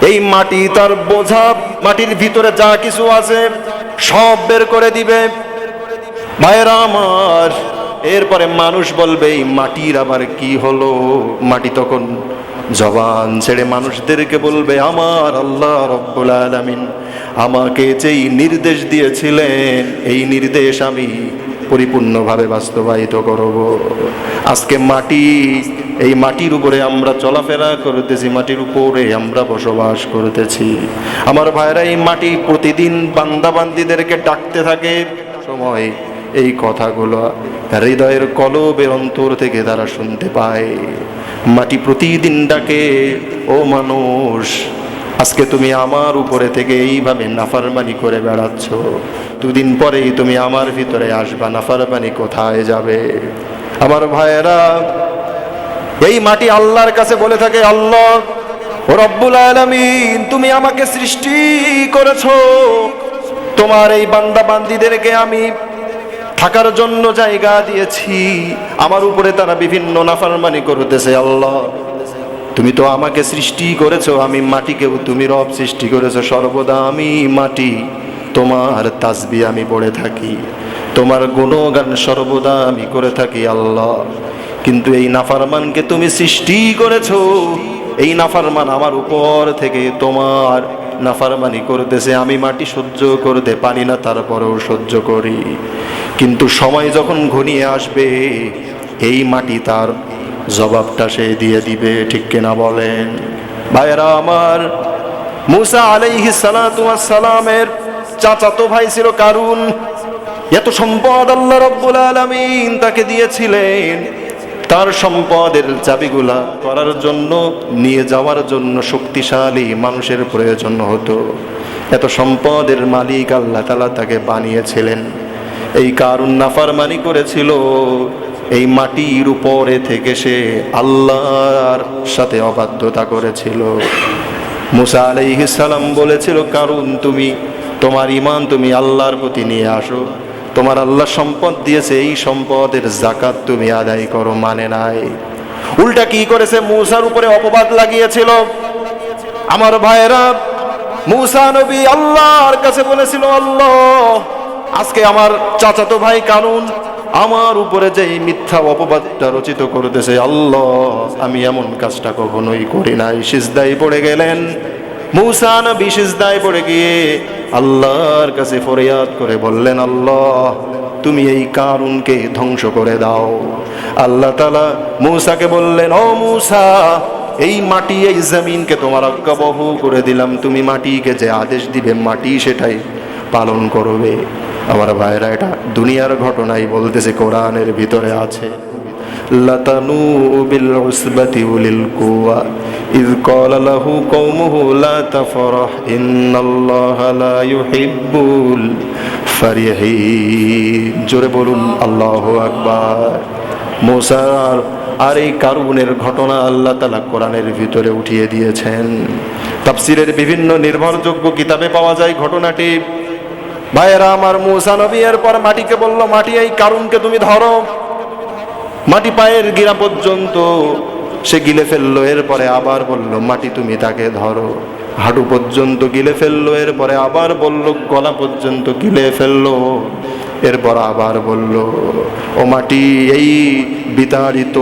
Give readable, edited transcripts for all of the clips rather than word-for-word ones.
এই মাটি তার বোঝা, মাটির ভিতরে যা কিছু আছে সব বের করে দিবে। ভাইরা আমার, এরপরে মানুষ বলবে এই মাটির আবার কি হলো? মাটি তখন জবান ছেড়ে মানুষদেরকে বলবে, আমার আল্লাহ রব্বুল আলামিন আমাকে যেই নির্দেশ দিয়েছিলেন এই নির্দেশ আমি পরিপূর্ণভাবে বাস্তবায়িত করব। আজকে মাটি, এই মাটির উপরে আমরা চলাফেরা করতেছি, মাটির উপরে আমরা বসবাস করতেছি। আমার ভাইরা, এই মাটি প্রতিদিন বান্দাবান্দিদেরকে ডাকতে থাকে। সময় এই কথাগুলো হৃদয়ের কলবের অন্তর থেকে তারা শুনতে পায়। মাটি প্রতিদিন ডাকে, ও মানুষ, আজকে তুমি আমার উপরে থেকে এইভাবে নাফরমানি করে বেড়াচ্ছ, দুদিন পরেই তুমি আমার ভিতরে আসবা, নাফরমানি কোথায় যাবে? আমার ভাইয়েরা, এই মাটি আল্লাহর কাছে বলে থাকে, আল্লাহ ও রব্বুল আলামিন, তুমি আমাকে সৃষ্টি করেছো, তোমার এই বান্দা বান্দীদেরকে আমি থাকার জন্য জায়গা দিয়েছি, আমার উপরে তারা বিভিন্ন নাফরমানি করতেছে। আল্লাহ, তুমি তো আমাকে সৃষ্টি করেছো, আমি মাটিকেও তুমি রব সৃষ্টি করেছো, সর্বদা আমি মাটি তোমার তাসবিহ আমি পড়ে থাকি, তোমার গুণগান সর্বদা আমি করে থাকি। আল্লাহ, কিন্তু এই নাফরমানকে তুমি সৃষ্টি করেছো, এই নাফরমান আমার উপর থেকে তোমার নাফরমানি করতেছে, আমি মাটি সহ্য করতে পারি না, তারপরেও সহ্য করি। কিন্তু সময় যখন ঘনিয়ে আসবে এই মাটি তার জবাবটা সে দিয়ে দিবে, ঠিক কিনা বলেন? ভাইয়েরা আমার, মুসা আলাইহিস সালাতু ওয়াস সালামের চাচাতো ভাই ছিল কারুন। এত সম্পদ আল্লাহ রাব্বুল আলামিন তাকে দিয়েছিলেন, তার সম্পদের চাবিগুলা করার জন্য, নিয়ে যাওয়ার জন্য শক্তিশালী মানুষের প্রয়োজন হতো। এত সম্পদের মালিক আল্লাহ তাআলা তাকে বানিয়েছিলেন। এই কারুন নাফরমানি করেছিল, এই মাটির উপরে থেকে সে আল্লাহর সাথে অবাধ্যতা করেছিল। মুসা আলাইহিস সালাম বলেছিল, কারুন, তুমি তোমার ঈমান তুমি আল্লাহর প্রতি নিয়ে আসো, তোমার আল্লাহ সম্পদ দিয়েছে, এই সম্পদের যাকাত তুমি আদায় করো। মানে নাই, উল্টা কি করেছে? মুসার উপরে অপবাদ লাগিয়েছিল। আমার ভাইয়েরা, মুসা নবী আল্লাহর কাছে বলেছিল, আল্লাহ, আজকে আমার চাচাতো ভাই কারুন আমার উপরে যে মিথ্যা অপবাদটা রচিত করতেছে, আল্লাহ, আমি এমন কাজটা কখনোই করি নাই। সিজদায় পড়ে গেলেন মুসা নবী, সিজদায় পড়ে গিয়ে আল্লাহর কাছে ফরিয়াদ করে বললেন, আল্লাহ, তুমি এই কারুনকে ধ্বংস করে দাও। আল্লাহ তাআলা মুসাকে বললেন, ও মুসা, এই মাটি, এই জমিনকে তোমার আজ্ঞাবহ করে দিলাম, তুমি মাটিকে যে আদেশ দিবে মাটি সেটাই পালন করবে। আমার ভাইরা, এটা দুনিয়ার ঘটনাই বলতেছে, কোরআনের ভিতরে আছে। লাতানু বিল উসবাতি উলিল কুওয়া ইয ক্বালা লাহু কওমুহু লা তাফরাহ ইন্নাল্লাহা লা ইউহিব্বুল ফারিহিন। জোরে বলুন আল্লাহু আকবার। মুসা আর এই কারুনের ঘটনা আল্লাহ তাআলা কোরআনের ভিতরে উঠিয়ে দিয়েছেন। তাফসীরের বিভিন্ন নির্ভরযোগ্য কিতাবে পাওয়া যায় ঘটনাটি। ভাইয়েরা আমার, মুসা নবী এরপর মাটিকে বলল, মাটি, এই কারুনকে তুমি ধরো। মাটি পায়ের গিরা পর্যন্ত সে গিলে ফেললো। এরপরে আবার বলল, মাটি, তুমি তাকে ধরো। হাঁটু পর্যন্ত গিলে ফেললো। এরপরে আবার বলল, গলা পর্যন্ত গিলে ফেললো। এরপর আবার বলল, ও মাটি, এই বিতাড়িত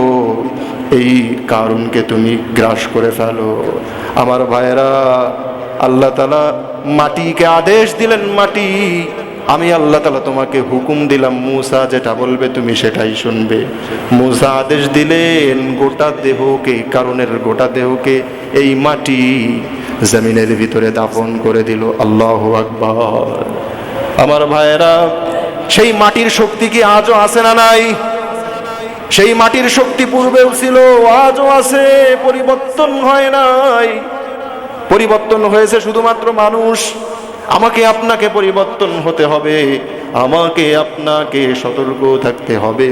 এই কারুনকে তুমি গ্রাস করে ফেলো। আমার ভাইয়েরা, আল্লাহ তাআলা মাটিকে আদেশ দিলেন, মাটি, আমি আল্লাহ তাআলা তোমাকে হুকুম দিলাম, মুসা যেটা বলবে তুমি সেটাই শুনবে। মুসা আদেশ দিলেন, গোটা দেহকে, কারুনের গোটা দেহকে এই মাটি জমিনের ভিতরে দাফন করে দিল। আল্লাহু আকবার। আমার ভাইয়েরা, সেই মাটির শক্তি কি আজও আছে না নাই? সেই মাটির শক্তি পূর্বেও ছিল, আজও আছে, পরিবর্তন হয় নাই। পরিবর্তন হয়েছে শুধুমাত্র মানুষ। আমাকে আপনাকে পরিবর্তন হতে হবে, আমাকে আপনাকে সতর্ক থাকতে হবে।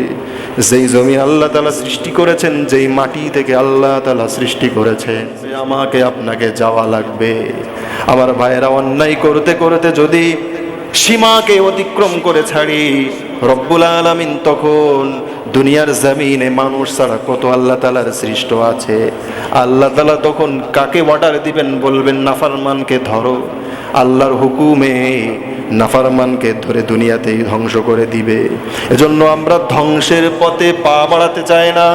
যেই জমি আল্লাহ তাআলা সৃষ্টি করেছেন, যেই মাটি থেকে আল্লাহ তাআলা সৃষ্টি করেছেন, আমাকে আপনাকে যাওয়া লাগবে। আমার ভাইয়েরা, অন্যায় করতে করতে যদি সীমাকে অতিক্রম করে ছাড়ি, রব্বুল আলামিন তখন দুনিয়ার জমিনে মানুষ ছাড়া কত আল্লাহ তাআলার সৃষ্ট আছে। আল্লাহ তাআলা তখন কাকে অর্ডার দিবেন, বলবেন নাফরমানকে ধরো, আল্লাহর হুকুমে নাফরমানকে ধরে দুনিয়াতেই ধ্বংস করে দিবে। এজন্য আমরা ধ্বংসের পথে পা বাড়াতে চাই না,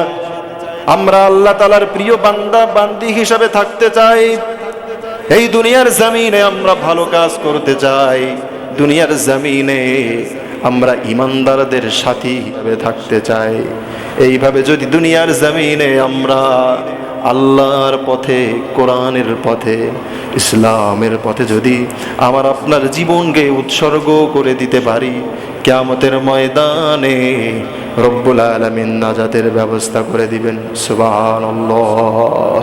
আমরা আল্লাহ তাআলার প্রিয় বান্দা বান্দি হিসাবে থাকতে চাই। এই দুনিয়ার জমিনে আমরা ভালো কাজ করতে চাই, দুনিয়ার জমিনে আমরা ইমানদারদের সাথী হিসেবে থাকতে চাই। এইভাবে যদি দুনিয়ার জমিনে আমরা আল্লাহর পথে, কোরআনের পথে, ইসলামের পথে যদি আমার আপনার জীবনকে উৎসর্গ করে দিতে পারি, কিয়ামতের ময়দানে রব্বুল আলামিন নাজাতের ব্যবস্থা করে দিবেন। সুবহানাল্লাহ।